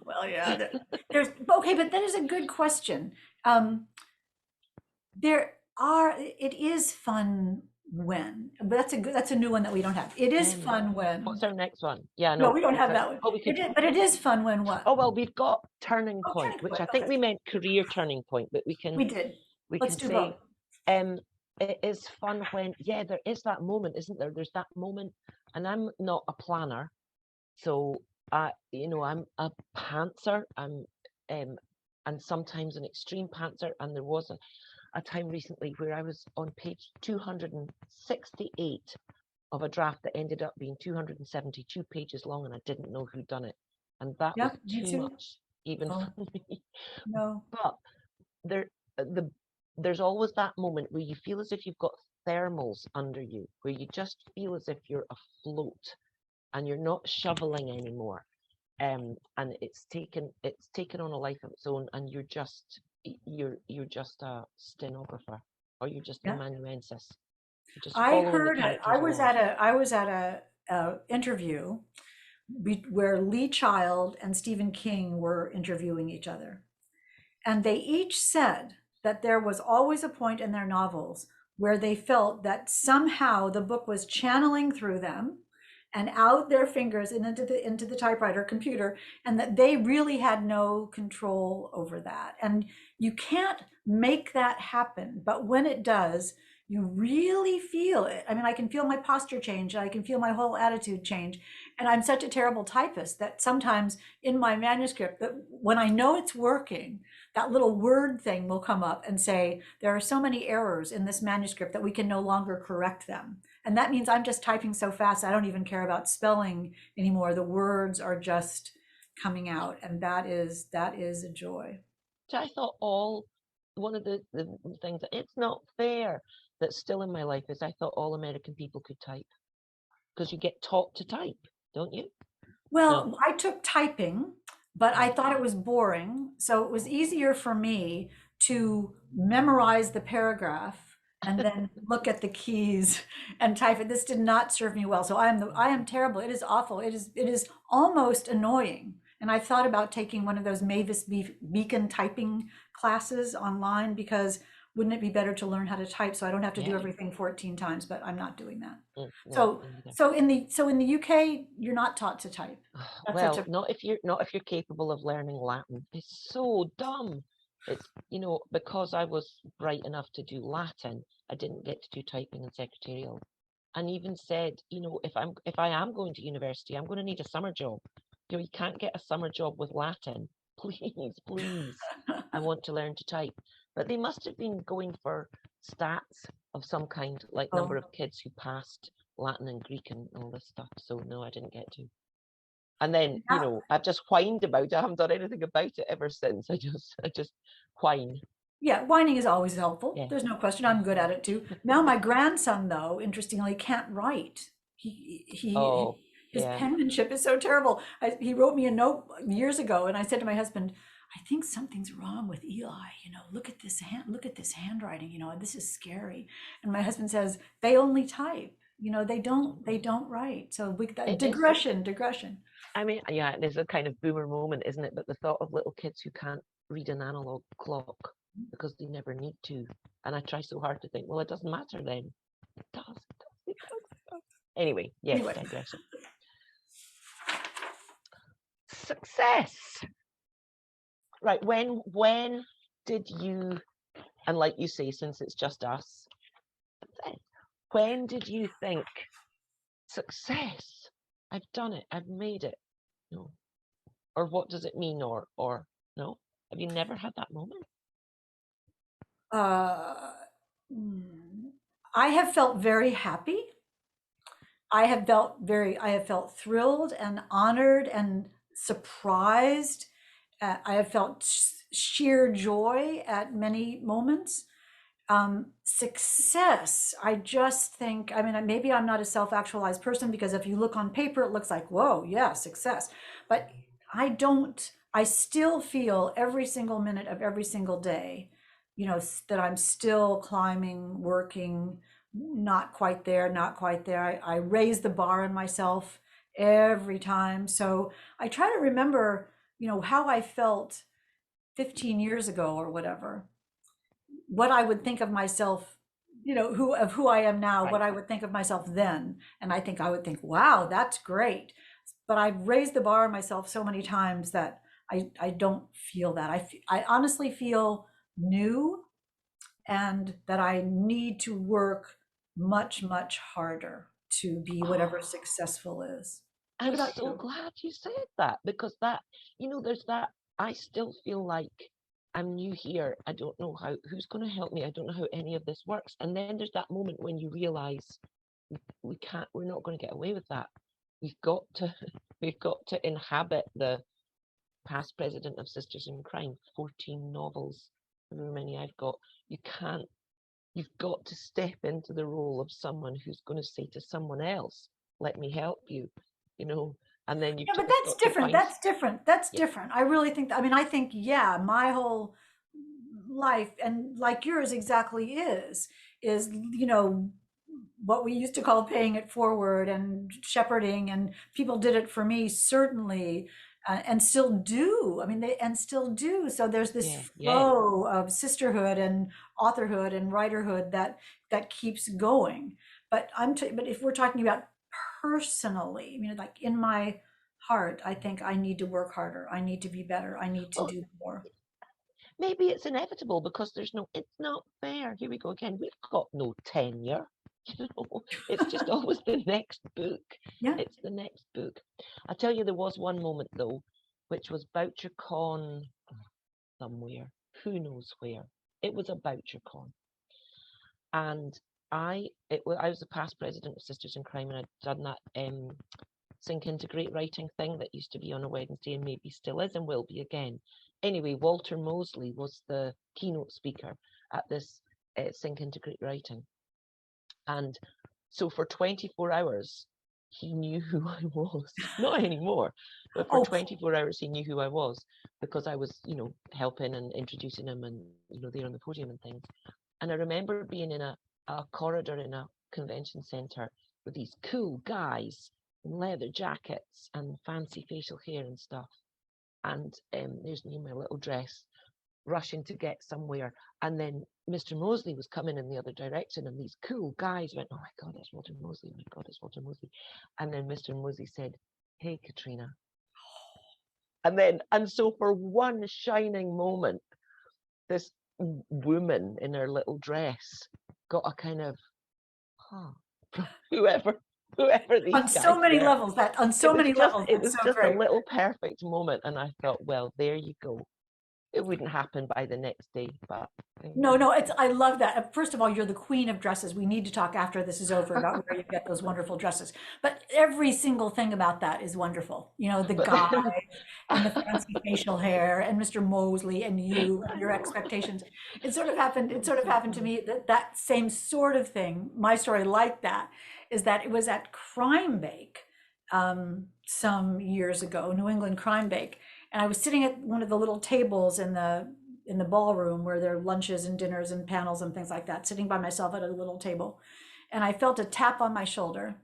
Well, yeah, there's, okay, but that is a good question. It is fun when, but that's a new one that we don't have. It is fun when. What's our next one? Yeah, No, no, we don't have that one. Oh, we could. But it is fun when what? Oh, well, we've got turning Oh, point, turning which point, I think okay. we meant career turning point, but we can. We did. We Let's can do say, both. it is fun when, yeah, there is that moment, isn't there? There's that moment, and I'm not a planner, so you know, I'm a pantser. And sometimes an extreme pantser, and there was a time recently where I was on page 268 of a draft that ended up being 272 pages long, and I didn't know who'd done it, and that Yeah, was me too too. much even Oh, for me. no. But there's always that moment where you feel as if you've got thermals under you, where you just feel as if you're afloat and you're not shoveling anymore. And it's taken on a life of its own, and you're just a stenographer, or you're just an Yeah. amanuensis. You're just I following the heard it. characters along. I was at a interview where Lee Child and Stephen King were interviewing each other. And they each said that there was always a point in their novels where they felt that somehow the book was channeling through them and out their fingers and into the typewriter computer, and that they really had no control over that. And you can't make that happen, but when it does, you really feel it. I mean, I can feel my posture change, and I can feel my whole attitude change. And I'm such a terrible typist that sometimes in my manuscript, that when I know it's working, that little word thing will come up and say, there are so many errors in this manuscript that we can no longer correct them. And that means I'm just typing so fast, I don't even care about spelling anymore. The words are just coming out, and that is a joy. So I thought one of the things that it's not fair that's still in my life is I thought all American people could type, because you get taught to type, don't you? Well, No. I took typing, but I thought it was boring. So it was easier for me to memorize the paragraph and then look at the keys and type it. This did not serve me well. So I am terrible. It is awful. It is almost annoying. And I thought about taking one of those Mavis Beacon typing classes online, because wouldn't it be better to learn how to type so I don't have to do everything 14 times, but I'm not doing that. No, So in the UK, you're not taught to type. well, not if you're capable of learning Latin. It's so dumb. It's, you know, because I was bright enough to do Latin, I didn't get to do typing and secretarial. And even said, you know, if I am going to university, I'm going to need a summer job. You know, you can't get a summer job with Latin. Please, please, I want to learn to type. But they must have been going for stats of some kind, like number Oh, of kids who passed Latin and Greek and all this stuff. So no, I didn't get to. And then, you yeah. know, I've just whined about it. I haven't done anything about it ever since. I just whine. Yeah, whining is always helpful. Yeah. There's no question. I'm good at it too. Now my grandson, though, interestingly, can't write. Oh, His yeah. penmanship is so terrible. He wrote me a note years ago, and I said to my husband, "I think something's wrong with Eli. You know, look at this handwriting. You know, this is scary." And my husband says, "They only type. You know, they don't write." So It is. digression. I mean, yeah, it is a kind of boomer moment, isn't it? But the thought of little kids who can't read an analog clock because they never need to. And I try so hard to think, well, it doesn't matter then. It does. It does. Anyway, yes, Anyway. digression. Success. Right. When did you, and like you say, since it's just us, when did you think success? I've done it. I've made it. No. Or what does it mean? Or no? Have you never had that moment? Uh, I have felt very happy. I have felt thrilled and honored and surprised. I have felt sheer joy at many moments. Success, I just think, I mean, maybe I'm not a self-actualized person, because if you look on paper, it looks like, whoa, yeah, success. But I still feel every single minute of every single day, you know, that I'm still climbing, working, not quite there, not quite there. I raise the bar on myself every time. So I try to remember, you know, how I felt 15 years ago or whatever, what I would think of myself, you know, who I am now, Right. what I would think of myself then. And I think I would think, wow, that's great. But I've raised the bar on myself so many times that I don't feel that. I honestly feel new, and that I need to work much, much harder to be whatever Oh, successful is. What I'm about so you? glad you said that, because that, you know, there's that. I still feel like I'm new here. I don't know who's going to help me. I don't know how any of this works. And then there's that moment when you realize we're not going to get away with that. We've got to, we've got to inhabit the past president of Sisters in Crime, 14 novels, however many I've got. You've got to step into the role of someone who's going to say to someone else, let me help you, you know, and then you've Yeah, but just that's got to different. find, That's different. That's yeah, different. I really think, I mean, I think, yeah, my whole life, and like yours exactly is, you know, what we used to call paying it forward and shepherding, and people did it for me, certainly, and still do. I mean, and still do. So there's this yeah. flow of sisterhood and authorhood and writerhood that keeps going. But if we're talking about personally, I mean, like in my heart, I think I need to work harder. I need to be better. I need to Well, do more. maybe it's inevitable because it's not fair. Here we go again. We've got no tenure. You know, it's just always the next book. Yeah. It's the next book. I tell you, there was one moment though, which was BoucherCon somewhere. Who knows where? It was a BoucherCon, and I was the past president of Sisters in Crime, and I'd done that Sync Integrate writing thing that used to be on a Wednesday and maybe still is and will be again. Anyway, Walter Mosley was the keynote speaker at this Sync Integrate writing. And so for 24 hours, he knew who I was. Not anymore, but for Oh, 24 hours, he knew who I was because I was, you know, helping and introducing him and, you know, there on the podium and things. And I remember being in a corridor in a convention center with these cool guys in leather jackets and fancy facial hair and stuff. And there's me in my little dress, rushing to get somewhere. And then Mr. Mosley was coming in the other direction, and these cool guys went, "Oh my God, that's Walter Mosley. Oh my God, it's Walter Mosley." And then Mr. Mosley said, "Hey, Katrina." And so for one shining moment, this woman in her little dress got a kind of, from whoever these On guys so many were. levels, on so many levels, It that's was so just a great. little perfect moment, and I thought, well, there you go. It wouldn't happen by the next day, but No, I love that. First of all, you're the queen of dresses. We need to talk after this is over about where you get those wonderful dresses. But every single thing about that is wonderful. You know, the but guy then, and the fancy facial hair and Mr. Mosley and you and your expectations. It sort of happened to me that same sort of thing. My story like that is that it was at Crime Bake some years ago, New England Crime Bake. And I was sitting at one of the little tables in the ballroom where there are lunches and dinners and panels and things like that, sitting by myself at a little table. And I felt a tap on my shoulder.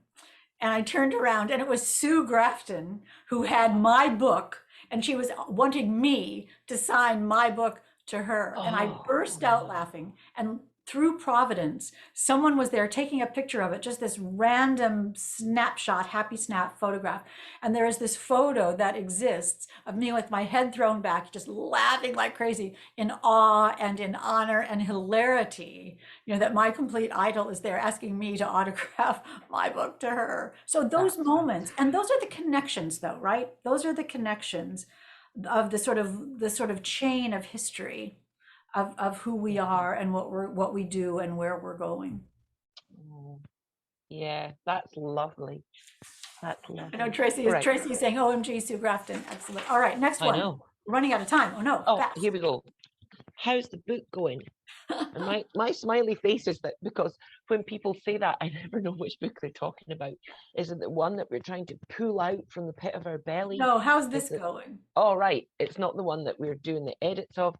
And I turned around, and it was Sue Grafton, who had my book, and she was wanting me to sign my book to her. And I burst out laughing. And through Providence, someone was there taking a picture of it, just this random snapshot, happy snap photograph. And there is this photo that exists of me with my head thrown back, just laughing like crazy in awe and in honor and hilarity, you know, that my complete idol is there asking me to autograph my book to her. So those moments, and those are the connections though, right? Those are the connections of the sort of chain of history of who we are and what we do and where we're going. Yeah, that's lovely. That's lovely. I know Tracy's saying, OMG, Sue Grafton. Excellent. All right, next one. I know. We're running out of time. Oh no. Oh, fast. here we go. How's the book going? And my smiley face is that, because when people say that, I never know which book they're talking about. Is it the one that we're trying to pull out from the pit of our belly? No, how's this going? Oh, right. It's not the one that we're doing the edits of.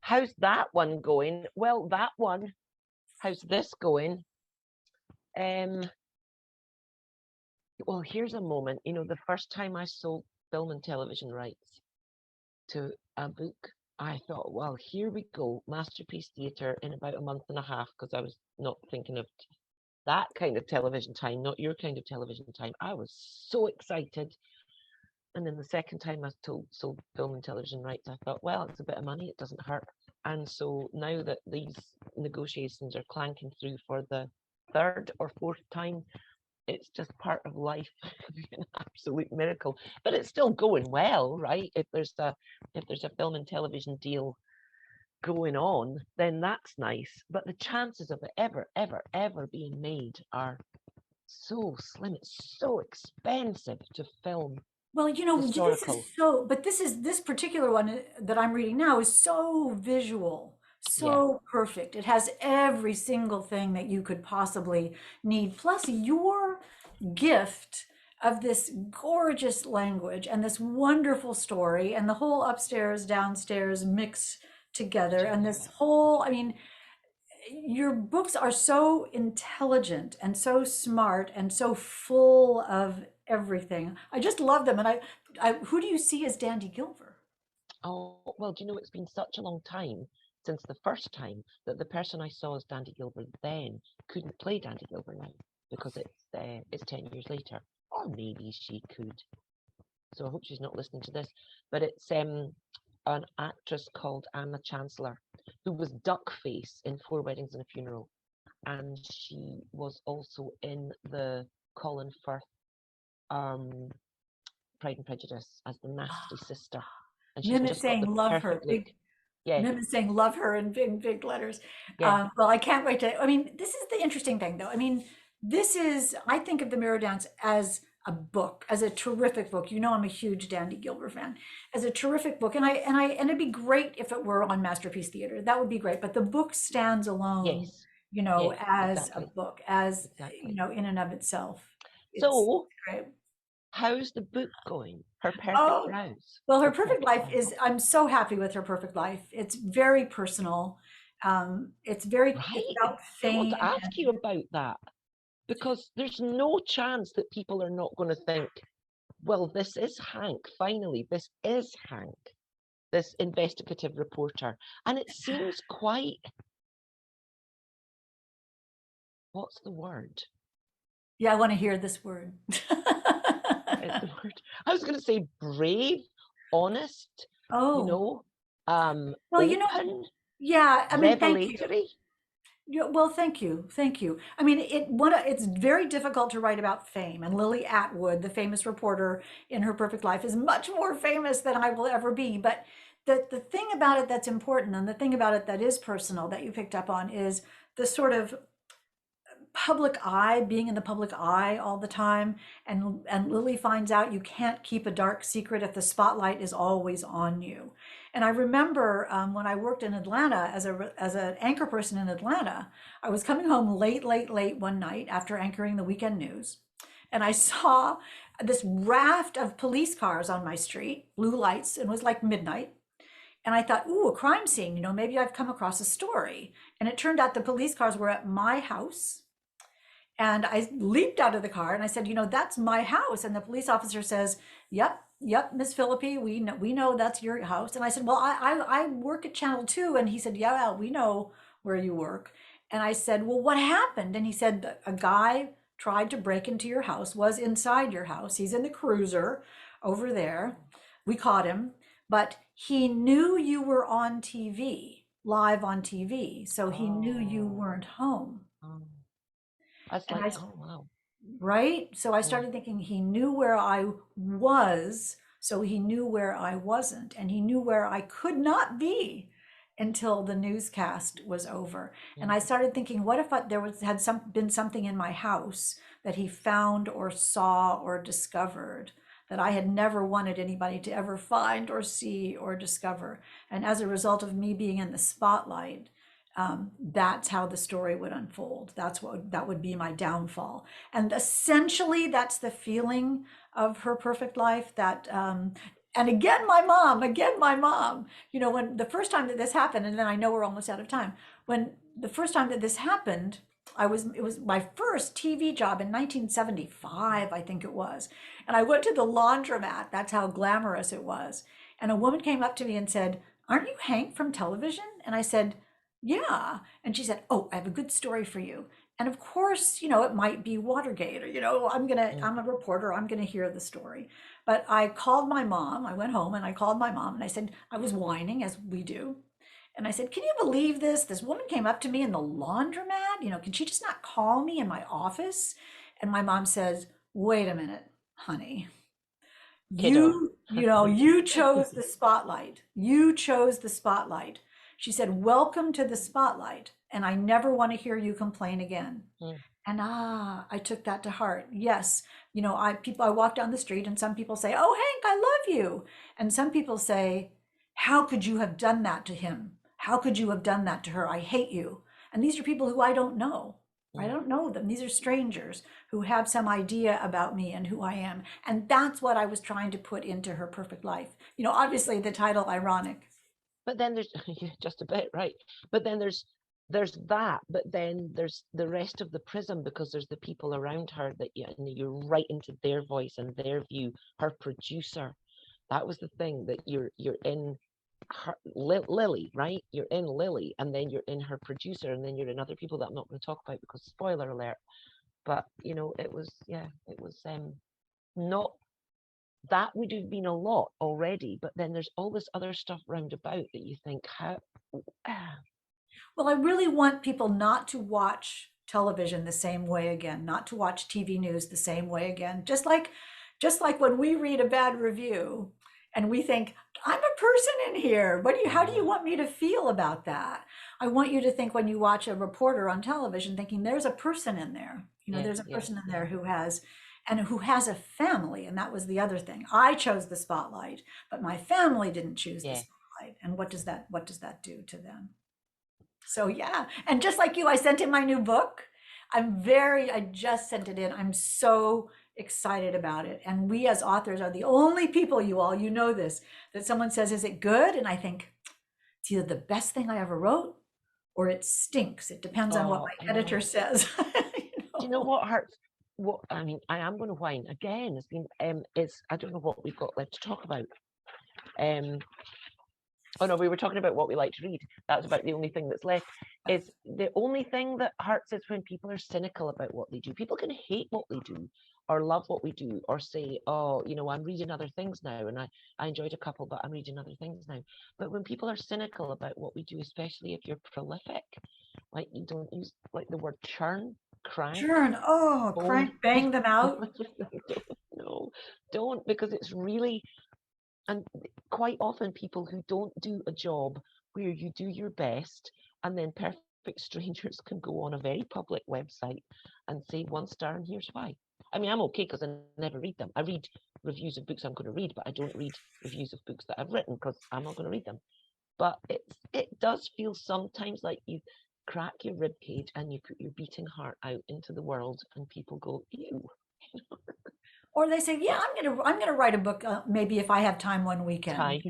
How's that one going? Well, that one. How's this going? Well, here's a moment. You know, the first time I sold film and television rights to a book, I thought, well, here we go, Masterpiece Theatre in about a month and a half, because I was not thinking of that kind of television time, not your kind of television time. I was so excited. And then the second time I sold film and television rights, I thought, well, it's a bit of money, it doesn't hurt. And so now that these negotiations are clanking through for the third or fourth time, it's just part of life. An absolute miracle, but it's still going well, right? If there's a film and television deal going on, then that's nice, but the chances of it ever being made are so slim. It's so expensive to film. Well, you know, historical. This particular one that I'm reading now is so visual, so perfect. It has every single thing that you could possibly need, plus your gift of this gorgeous language and this wonderful story and the whole upstairs, downstairs mix together. And this whole, I mean, your books are so intelligent and so smart and so full of everything. I just love them. And who do you see as Dandy Gilver? Oh, well, do you know, it's been such a long time since the first time that the person I saw as Dandy Gilver then couldn't play Dandy Gilver now, because it's 10 years later, or maybe she could. So I hope she's not listening to this. But it's an actress called Anna Chancellor, who was Duckface in 4 Weddings and a Funeral, and she was also in the Colin Firth Pride and Prejudice as the nasty sister. And she's Mim is just got saying the love her. perfect look. Yeah. Mim is saying love her in big letters. Yeah. Well, I can't wait to, I mean, this is the interesting thing though. I mean, I think of The Mirror Dance as a book, as a terrific book. You know, I'm a huge Dandy Gilver fan, as a terrific book. And it'd be great if it were on Masterpiece Theatre. That would be great. But the book stands alone, Yes. you know, Yes, as exactly. a book, as, Exactly. you know, in and of itself. So, great. How's the book going? Her Perfect Brows. Well, Her Perfect Life is, I'm so happy with Her Perfect Life. It's very personal. It's very, it's about fame. I want to ask you about that, because there's no chance that people are not going to think, well, this is Hank, finally, this is Hank, this investigative reporter. And it seems quite, what's the word? Yeah, I want to hear this word. I was going to say brave, honest, you know, well, open. you know, Yeah, I mean, thank you. revelatory. Yeah, well, thank you, thank you. I mean, it's very difficult to write about fame, and Lily Atwood, the famous reporter in Her Perfect Life, is much more famous than I will ever be. But the thing about it that's important, and the thing about it that is personal that you picked up on, is the sort of public eye, being in the public eye all the time. And Lily finds out you can't keep a dark secret if the spotlight is always on you. And I remember when I worked in Atlanta as an anchor person in Atlanta, I was coming home late one night after anchoring the weekend news, and I saw this raft of police cars on my street, blue lights, and it was like midnight. And I thought, ooh, a crime scene, maybe I've come across a story. And it turned out the police cars were at my house. And I leaped out of the car and I said, that's my house. And the police officer says, yep, Miss Philippi, we know that's your house. And I said, well, I work at Channel 2. And he said, yeah, well, we know where you work. And I said, well, what happened? And he said, a guy tried to break into your house, was inside your house. He's in the cruiser over there. We caught him, but he knew you were on TV, live on TV. So he knew you weren't home. Oh. That's And like, oh wow. Right? So I started thinking he knew where I was, so he knew where I wasn't, and he knew where I could not be until the newscast was over. And I started thinking, what if been something in my house that he found or saw or discovered that I had never wanted anybody to ever find or see or discover. And as a result of me being in the spotlight, that's how the story would unfold. That would be my downfall. And essentially, that's the feeling of Her Perfect Life. That and again, my mom. When the first time that this happened, and then I know we're almost out of time. When the first time that this happened, it was my first TV job in 1975, I think it was. And I went to the laundromat. That's how glamorous it was. And a woman came up to me and said, "Aren't you Hank from television?" And I said, "Yeah." And she said, "Oh, I have a good story for you." And of course, it might be Watergate, or, I'm a reporter, I'm gonna hear the story. But I called my mom. I went home and I called my mom and I said, I was whining, as we do. And I said, "Can you believe this? This woman came up to me in the laundromat. Can she just not call me in my office?" And my mom says, "Wait a minute, honey. You chose the spotlight. You chose the spotlight." She said, "Welcome to the spotlight. And I never want to hear you complain again." And I took that to heart. Yes. I walk down the street and some people say, "Oh, Hank, I love you." And some people say, "How could you have done that to him? How could you have done that to her? I hate you." And these are people who I don't know. I don't know them. These are strangers who have some idea about me and who I am. And that's what I was trying to put into Her Perfect Life. Obviously the title ironic. But then there's just a bit, right? But then there's that, but then there's the rest of the prism, because there's the people around her that you're right into their voice and their view. Her producer, that was the thing, that you're in her, Lily, right? You're in Lily, and then you're in her producer, and then you're in other people that I'm not going to talk about because spoiler alert. But it was not. That would have been a lot already, but then there's all this other stuff round about that you think, how? Well, I really want people not to watch television the same way again, not to watch TV news the same way again. Just like when we read a bad review and we think, "I'm a person in here. How do you want me to feel about that?" I want you to think, when you watch a reporter on television, thinking there's a person in there. There's a person in there who has a family. And that was the other thing. I chose the spotlight, but my family didn't choose the spotlight. And what does that do to them? So yeah. And just like you, I sent in my new book. I just sent it in. I'm so excited about it. And we as authors are the only people, you know this, that someone says, "Is it good?" And I think it's either the best thing I ever wrote or it stinks. It depends on what my editor says. Do you know what hurts? What I mean, I am going to whine again. It's been I don't know what we've got left to talk about. Oh no, we were talking about what we like to read. That's about the only thing that's left. is the only thing that hurts is when people are cynical about what they do. People can hate what we do or love what we do or say, oh, you know, I'm reading other things now and I enjoyed a couple, but I'm reading other things now. But when people are cynical about what we do, especially if you're prolific, like you don't use like the word churn, crank, Churn. Oh, bone. crank, bang them out. No, don't, because it's really, and quite often people who don't do a job where you do your best and then perfect strangers can go on a very public website and say 1 star and here's why. I mean, I'm okay because I never read them. I read reviews of books I'm going to read, but I don't read reviews of books that I've written because I'm not going to read them. But it does feel sometimes like you crack your rib cage and you put your beating heart out into the world and people go, ew. Or they say, yeah, I'm gonna write a book, maybe if I have time one weekend. Time.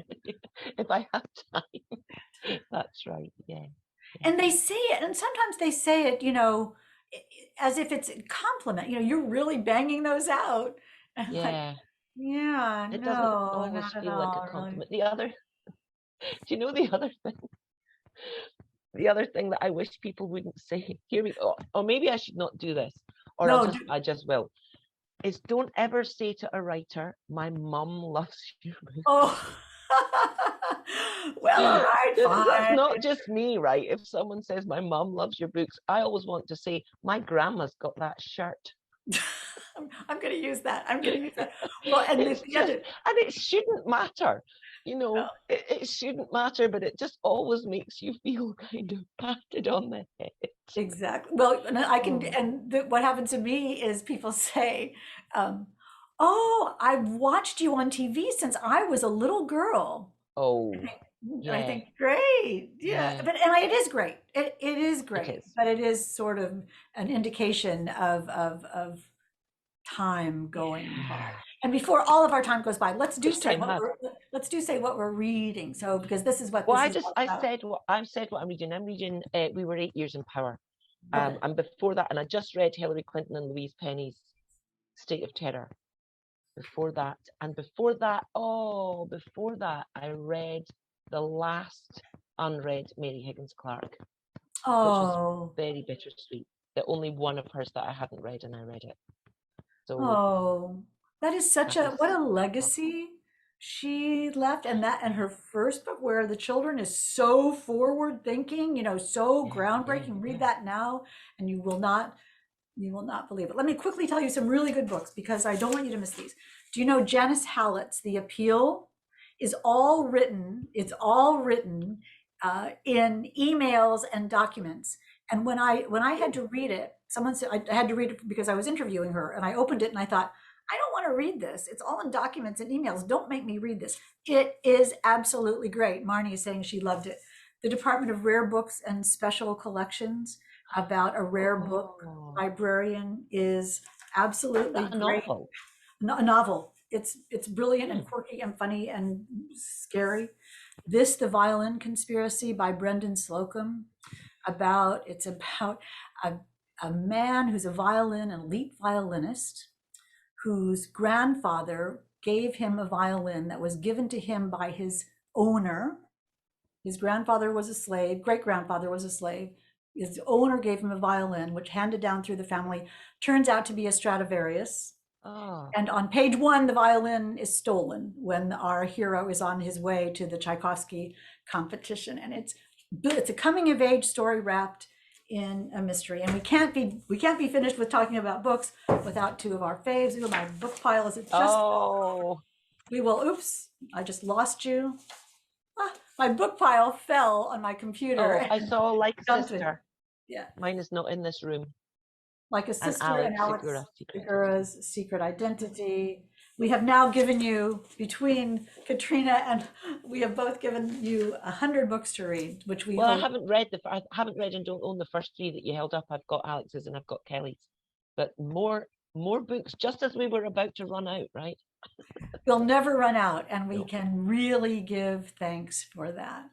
If I have time. That's right. Yeah. And they say it, and sometimes they say it, you know, as if it's a compliment. You know, you're really banging those out. And I'm like, Yeah. yeah, It doesn't no, always not at feel like a all, really. compliment. The other, do you know the other thing? The other thing that I wish people wouldn't say, hear me, or maybe I should not do this, or No, I just will, is don't ever say to a writer, my mum loves your book. oh, well, all right, That's fine. not just me, right? If someone says my mum loves your books, I always want to say my grandma's got that shirt. I'm going to use that. I'm going to use that. Well, and It's the just, other, and it shouldn't matter, you know, it shouldn't matter, but it just always makes you feel kind of patted on the head. exactly. Well, and I can, Oh, and what happened to me is people say, um, "Oh, I've watched you on TV since I was a little girl." oh, I yeah, think, great, yeah, yeah, but it is great. It is it great, is. but it is sort of an indication of time going by. Yeah. And before all of our time goes by, Which time has. let's do say what we're reading. So because this is what Well, this is all I about. said what I'm reading. I'm reading We Were 8 Years in Power. Okay. And before that, and I just read Hillary Clinton and Louise Penny's State of Terror. Before that, and before that, I read the last unread Mary Higgins Clark, which was Oh, very bittersweet. The only one of hers that I hadn't read, and I read it. So oh, that is such that a was what a legacy she left, and that and her first book where the children is so forward thinking, you know, so yeah, yeah, groundbreaking. Read yeah. that now, and you will not believe it. Let me quickly tell you some really good books because I don't want you to miss these. Do you know Janice Hallett's The Appeal is all written, it's all written in emails and documents. And when I had to read it, someone said I had to read it because I was interviewing her, and I opened it and I thought, I don't want to read this. It's all in documents and emails. Don't make me read this. It is absolutely great. Marnie is saying she loved it. The Department of Rare Books and Special Collections about a rare book Oh, librarian is isn't absolutely that a great. novel? A novel. It's brilliant and Hmm. quirky and funny and scary. This, The Violin Conspiracy by Brendan Slocum. It's about a man who's a an elite violinist, whose grandfather gave him a violin that was given to him by his owner. His grandfather was a slave, great grandfather was a slave. His owner gave him a violin, which handed down through the family, turns out to be a Stradivarius. Oh, And on page 1, the violin is stolen when our hero is on his way to the Tchaikovsky competition. And it's a coming of age story wrapped in a mystery. And we can't be finished with talking about books without 2 of our faves. My book pile is just oh, oops, I just lost you. My book pile fell on my computer. oh! I saw Like a Dumped it. Sister. Yeah, Mine is not in this room. Like a And Sister and Alex Alex Segura's Secret Identity. Segura's Secret Identity. We have now given you, between Katrina and we have both given you 100 books to read, which we Well, hope. I haven't read and don't own the first 3 that you held up. I've got Alex's and I've got Kelly's, but more books, just as we were about to run out, right? We'll never run out, and we No. can really give thanks for that.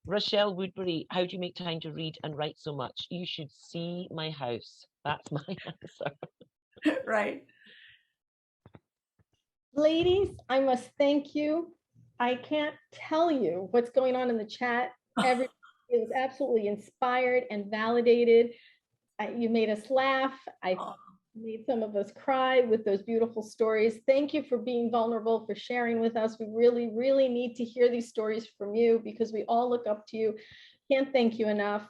Rochelle Woodbury, how do you make time to read and write so much? You should see my house. That's my answer. Right. Ladies, I must thank you. I can't tell you what's going on in the chat. Everyone's It was absolutely inspired and validated. You made us laugh. I made some of us cry with those beautiful stories. Thank you for being vulnerable, for sharing with us. We really, really need to hear these stories from you because we all look up to you. Can't thank you enough.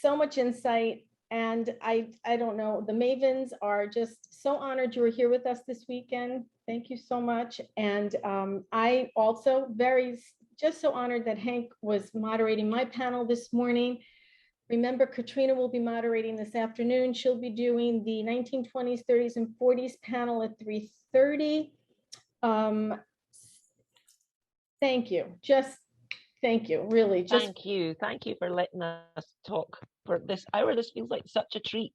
So much insight. And I don't know, the Mavens are just so honored you were here with us this weekend. Thank you so much. And I also just so honored that Hank was moderating my panel this morning. Remember, Katrina will be moderating this afternoon. She'll be doing the 1920s, 30s, and 40s panel at 3:30. Thank you. Just thank you, really. Thank you for letting us talk for this hour. This feels like such a treat.